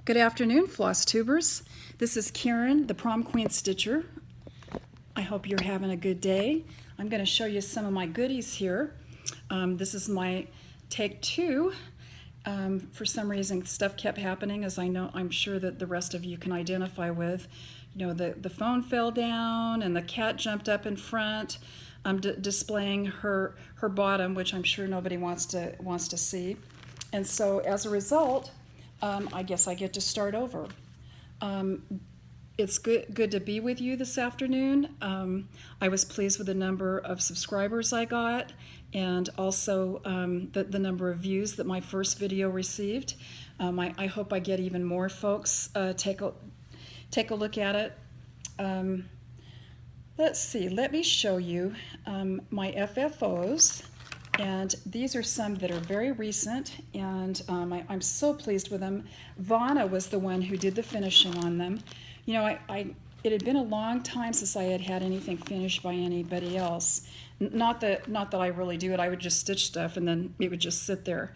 Good afternoon, Flosstubers. This is Karen, the Prom Queen Stitcher. I hope you're having a good day. I'm going to show you some of my goodies here. This is my take two. For some reason, stuff kept happening, as I'm sure that the rest of you can identify with. You know, the phone fell down and the cat jumped up in front, displaying her bottom, which I'm sure nobody wants to see. And so as a result, I guess I get to start over. It's good to be with you this afternoon. I was pleased with the number of subscribers I got, and also the number of views that my first video received. I hope I get even more folks take a look at it. Let's see, let me show you my FFOs. And these are some that are very recent, and I'm so pleased with them. Vonna was the one who did the finishing on them. You know, it had been a long time since I had anything finished by anybody else. Not that I really do it. I would just stitch stuff and then it would just sit there.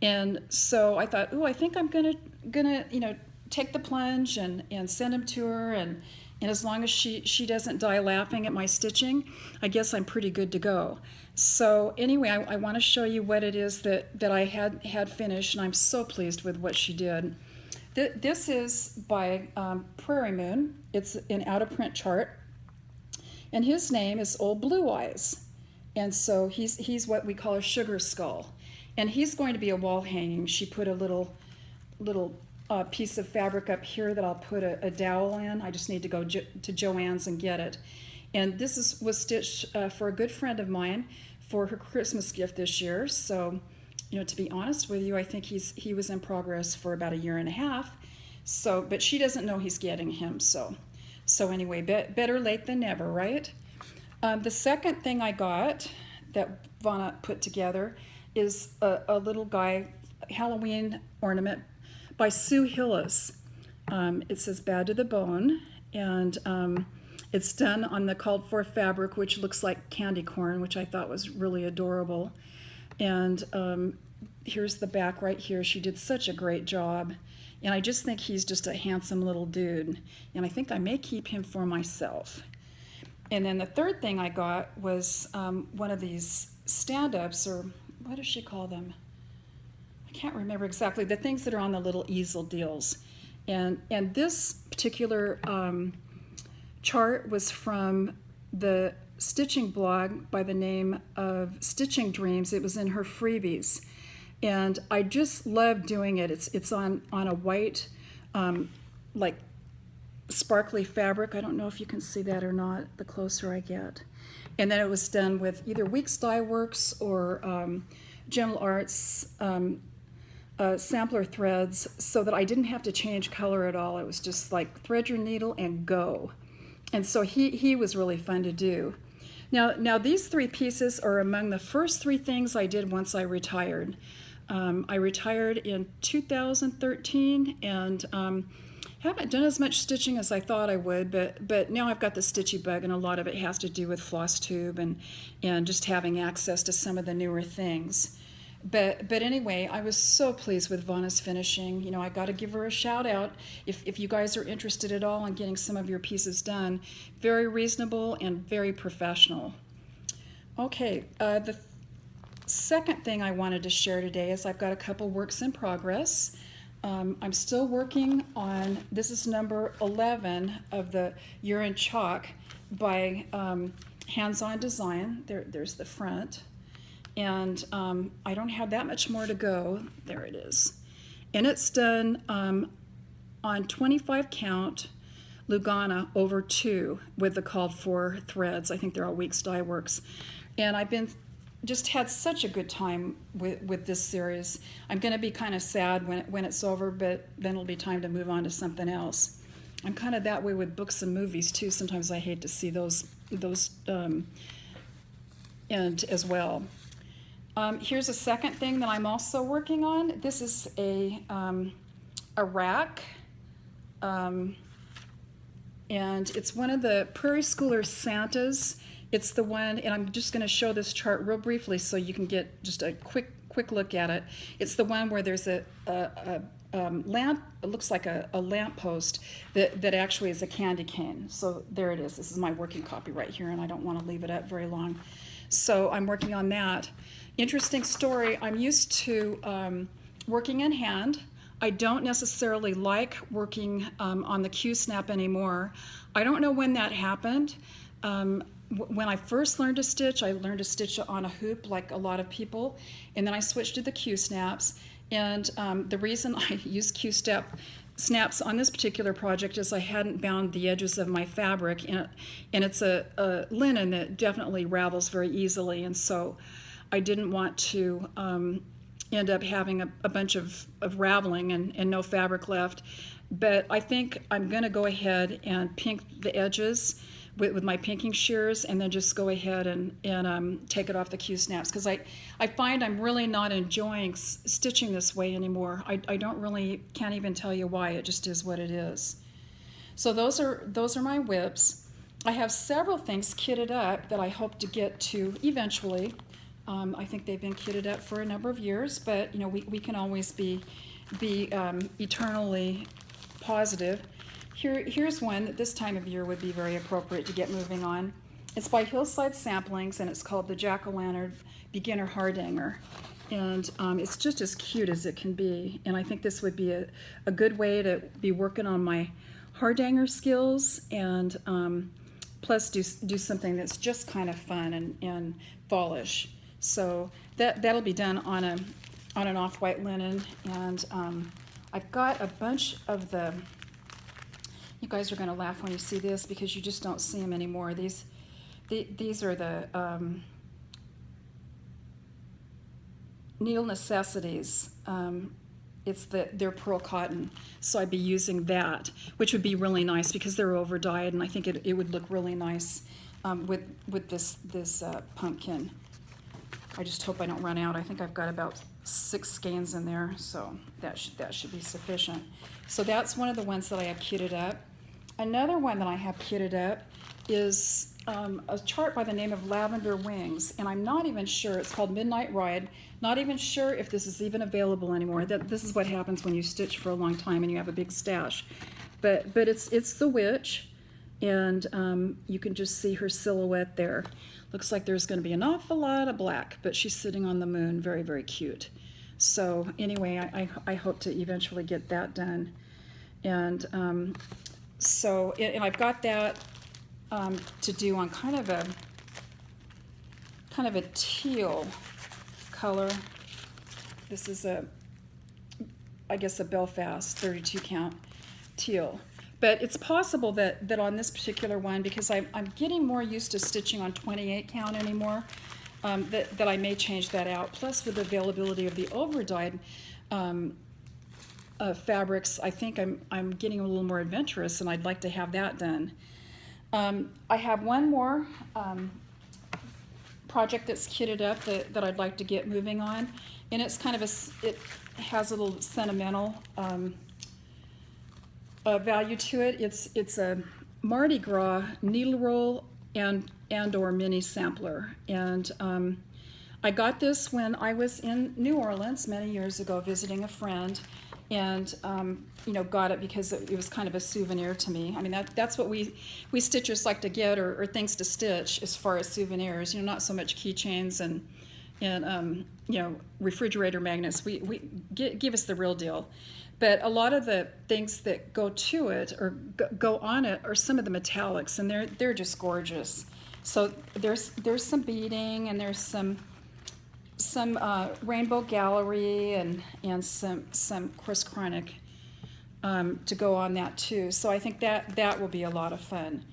And so I thought, oh, I think I'm gonna take the plunge and send them to her, and as long as she doesn't die laughing at my stitching, I guess I'm pretty good to go. So anyway, I want to show you what it is that I had finished, and I'm so pleased with what she did. This is by Prairie Moon. It's an out-of-print chart, and his name is Old Blue Eyes, and so he's what we call a sugar skull, and he's going to be a wall hanging. She put a little piece of fabric up here that I'll put a dowel in. I just need to go to Joann's and get it. And this was stitched for a good friend of mine for her Christmas gift this year. So, you know, to be honest with you, I think he was in progress for about 1.5 years. So, but she doesn't know he's getting him. So anyway, better late than never, right? The second thing I got that Vonna put together is a little guy Halloween ornament by Sue Hillis. It says "Bad to the Bone," and it's done on the called for fabric, which looks like candy corn, which I thought was really adorable. And here's the back right here. She did such a great job, and I just think he's just a handsome little dude, and I think I may keep him for myself. And then the third thing I got was one of these stand-ups, or what does she call them? I can't remember exactly, the things that are on the little easel deals. And this particular chart was from the stitching blog by the name of Stitching Dreams. It was in her freebies, and I just love doing it. It's on a white like sparkly fabric. I don't know if you can see that or not the closer I get. And then it was done with either Weeks Dye Works or Gentle Arts sampler threads, so that I didn't have to change color at all. It was just like thread your needle and go. And so he was really fun to do. Now these 3 pieces are among the first 3 things I did once I retired. I retired in 2013, and haven't done as much stitching as I thought I would, but now I've got the stitchy bug, and a lot of it has to do with Flosstube and just having access to some of the newer things. But anyway, I was so pleased with Vonna's finishing. You know, I got to give her a shout out if you guys are interested at all in getting some of your pieces done. Very reasonable and very professional. Okay, the second thing I wanted to share today is I've got a couple works in progress. I'm still working on, this is number 11 of the Urine Chalk by Hands-On Design. There's the front. And I don't have that much more to go. There it is. And it's done on 25 count Lugana over 2 with the called for threads. I think they're all Weeks Dye Works. And I've just had such a good time with this series. I'm going to be kind of sad when it's over, but then it'll be time to move on to something else. I'm kind of that way with books and movies too. Sometimes I hate to see those end as well. Here's a second thing that I'm also working on. This is a rack, and it's one of the Prairie Schooler Santas. It's the one, and I'm just going to show this chart real briefly so you can get just a quick look at it. It's the one where there's a lamp, it looks like a lamp post that actually is a candy cane. So there it is. This is my working copy right here, and I don't want to leave it up very long. So I'm working on that. Interesting story. I'm used to working in hand. I don't necessarily like working on the Q-snap anymore. I don't know when that happened. When I first learned to stitch, I learned to stitch on a hoop like a lot of people, and then I switched to the Q-snaps. And the reason I use Q-snaps on this particular project is I hadn't bound the edges of my fabric, and it's a linen that definitely ravels very easily, and so I didn't want to end up having a bunch of raveling and no fabric left. But I think I'm going to go ahead and pink the edges with my pinking shears, and then just go ahead and take it off the Q-snaps, because I find I'm really not enjoying stitching this way anymore. I don't really, can't even tell you why. It just is what it is. So those are my whips. I have several things kitted up that I hope to get to eventually. I think they've been kitted up for a number of years, but you know, we can always be eternally positive. Here's one that this time of year would be very appropriate to get moving on. It's by Hillside Samplings, and it's called the Jack-o'-lantern Beginner Hardanger. And it's just as cute as it can be. And I think this would be a good way to be working on my hardanger skills, and plus do something that's just kind of fun and fallish. So that'll be done on an off-white linen. And I've got a bunch of the, you guys are going to laugh when you see this because you just don't see them anymore. These are the Needle Necessities. They're pearl cotton, so I'd be using that, which would be really nice because they're over dyed, and I think it would look really nice with this pumpkin. I just hope I don't run out. I think I've got about 6 skeins in there, so that should be sufficient. So that's one of the ones that I have kitted up. Another one that I have kitted up is a chart by the name of Lavender Wings, and I'm not even sure. It's called Midnight Ride. Not even sure if this is even available anymore. This is what happens when you stitch for a long time and you have a big stash. But it's the witch, and you can just see her silhouette there. Looks like there's going to be an awful lot of black, but she's sitting on the moon. Very, very cute. So anyway, I hope to eventually get that done. And and I've got that to do on kind of a teal color. This is I guess a Belfast 32 count teal. But it's possible that on this particular one, because I'm getting more used to stitching on 28 count anymore, that I may change that out. Plus, with the availability of the over-dyed fabrics, I think I'm getting a little more adventurous, and I'd like to have that done. I have one more project that's kitted up that I'd like to get moving on, and it's kind of it has a little sentimental value to it. It's a Mardi Gras needle roll and or mini sampler, and I got this when I was in New Orleans many years ago visiting a friend, and you know, got it because it was kind of a souvenir to me. I mean, that's what we stitchers like to get, or things to stitch as far as souvenirs. You know, not so much keychains and you know, refrigerator magnets. We give us the real deal. But a lot of the things that go to it or go on it are some of the metallics, and they're just gorgeous. So there's some beading, and there's some rainbow gallery and some Chris Chronic to go on that too. So I think that will be a lot of fun.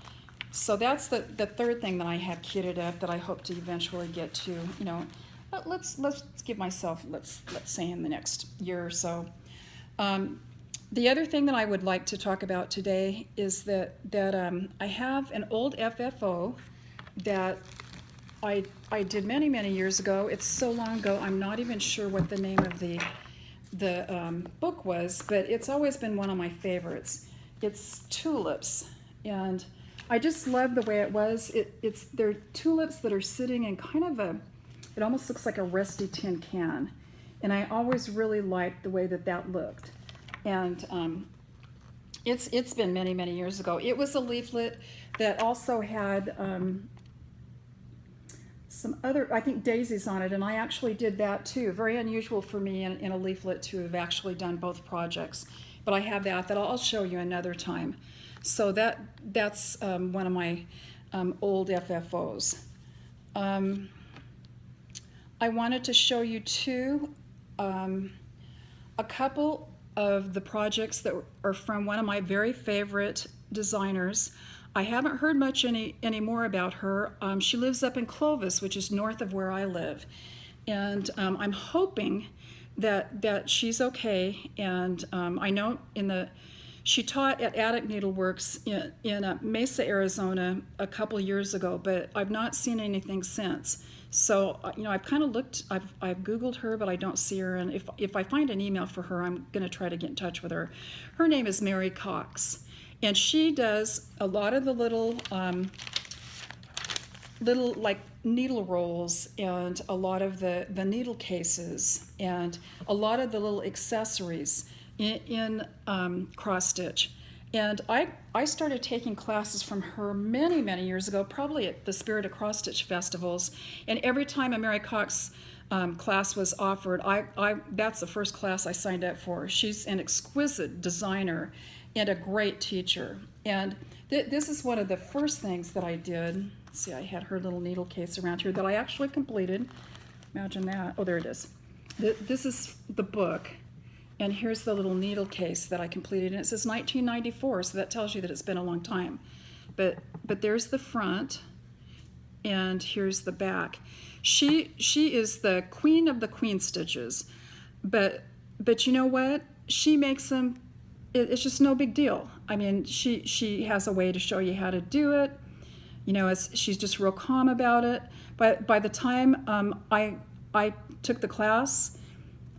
So that's the third thing that I have kitted up that I hope to eventually get to. You know, let's give myself let's say in the next year or so. The other thing that I would like to talk about today is that I have an old FFO that I did many years ago. It's so long ago, I'm not even sure what the name of the book was, but it's always been one of my favorites. It's tulips, and I just love the way it was. They're tulips that are sitting in kind of it almost looks like a rusty tin can, and I always really liked the way that looked. and it's been many, many years ago. It was a leaflet that also had some other, I think, daisies on it, and I actually did that too. Very unusual for me in a leaflet to have actually done both projects, but I have that I'll show you another time. So that's one of my old FFOs. I wanted to show you too a couple of the projects that are from one of my very favorite designers. I haven't heard much anymore about her. She lives up in Clovis, which is north of where I live, and I'm hoping that she's okay. And I know she taught at Attic Needleworks in Mesa, Arizona a couple years ago, but I've not seen anything since. So, I've kind of looked, I've Googled her, but I don't see her. And if I find an email for her, I'm going to try to get in touch with her. Her name is Mary Cox, and she does a lot of the little like needle rolls, and a lot of the needle cases, and a lot of the little accessories in cross stitch. And I started taking classes from her many, many years ago, probably at the Spirit of Cross Stitch festivals. And every time a Mary Cox class was offered, that's the first class I signed up for. She's an exquisite designer and a great teacher. And this is one of the first things that I did. See, I had her little needle case around here that I actually completed. Imagine that. Oh, there it is. This is the book. And here's the little needle case that I completed, and it says 1994, so that tells you that it's been a long time. But there's the front, and here's the back. She is the queen of the queen stitches, but you know what? She makes them. It's just no big deal. I mean, she has a way to show you how to do it. She's just real calm about it. But by the time I took the class,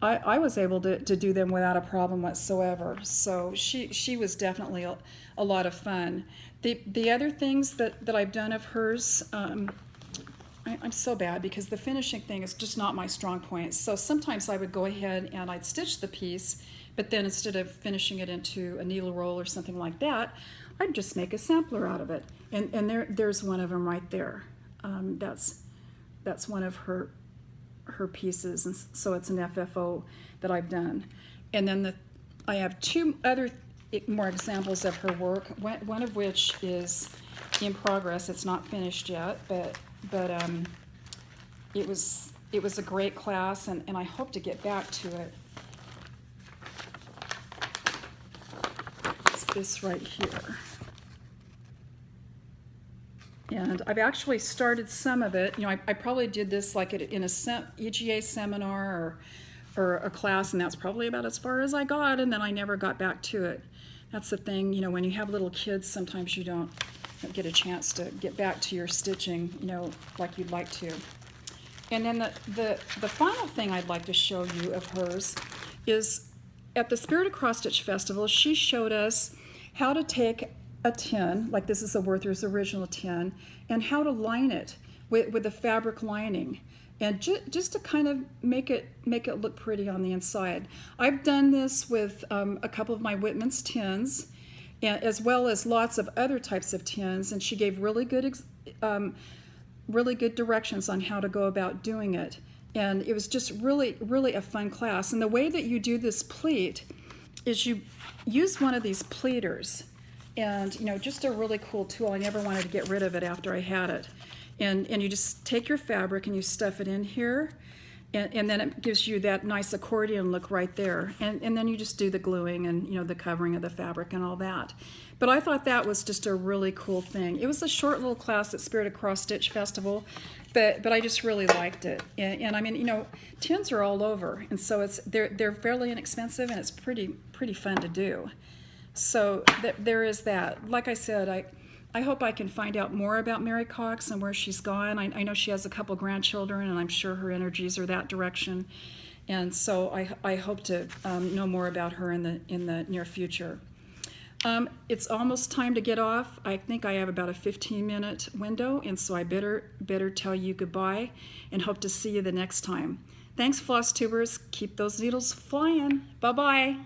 I was able to do them without a problem whatsoever. So she was definitely a lot of fun. The other things that I've done of hers, I'm so bad because the finishing thing is just not my strong point. So sometimes I would go ahead and I'd stitch the piece, but then instead of finishing it into a needle roll or something like that, I'd just make a sampler out of it. And there's one of them right there. That's one of her pieces, and so it's an FFO that I've done. And then I have two other more examples of her work, one of which is in progress. It's not finished yet, but it was a great class, and I hope to get back to it. It's this right here. And I've actually started some of it. I probably did this like in a EGA seminar or a class, and that's probably about as far as I got, and then I never got back to it. That's the thing, when you have little kids, sometimes you don't get a chance to get back to your stitching, like you'd like to. And then the final thing I'd like to show you of hers is at the Spirit of Cross Stitch Festival, she showed us how to take a tin, like this is a Werther's original tin, and how to line it with the fabric lining, and just to kind of make it look pretty on the inside. I've done this with a couple of my Whitman's tins, as well as lots of other types of tins, and she gave really good directions on how to go about doing it. And it was just really, really a fun class. And the way that you do this pleat is you use one of these pleaters. And just a really cool tool. I never wanted to get rid of it after I had it. And you just take your fabric and you stuff it in here, and then it gives you that nice accordion look right there. And then you just do the gluing and the covering of the fabric and all that. But I thought that was just a really cool thing. It was a short little class at Spirit of Cross Stitch Festival, but I just really liked it. And I mean, tins are all over, and so they're fairly inexpensive, and it's pretty fun to do. So there is that. Like I said, I hope I can find out more about Mary Cox and where she's gone. I know she has a couple grandchildren, and I'm sure her energies are that direction. And so I hope to know more about her in the near future. It's almost time to get off. I think I have about a 15-minute window, and so I better tell you goodbye and hope to see you the next time. Thanks, Flosstubers. Keep those needles flying. Bye-bye.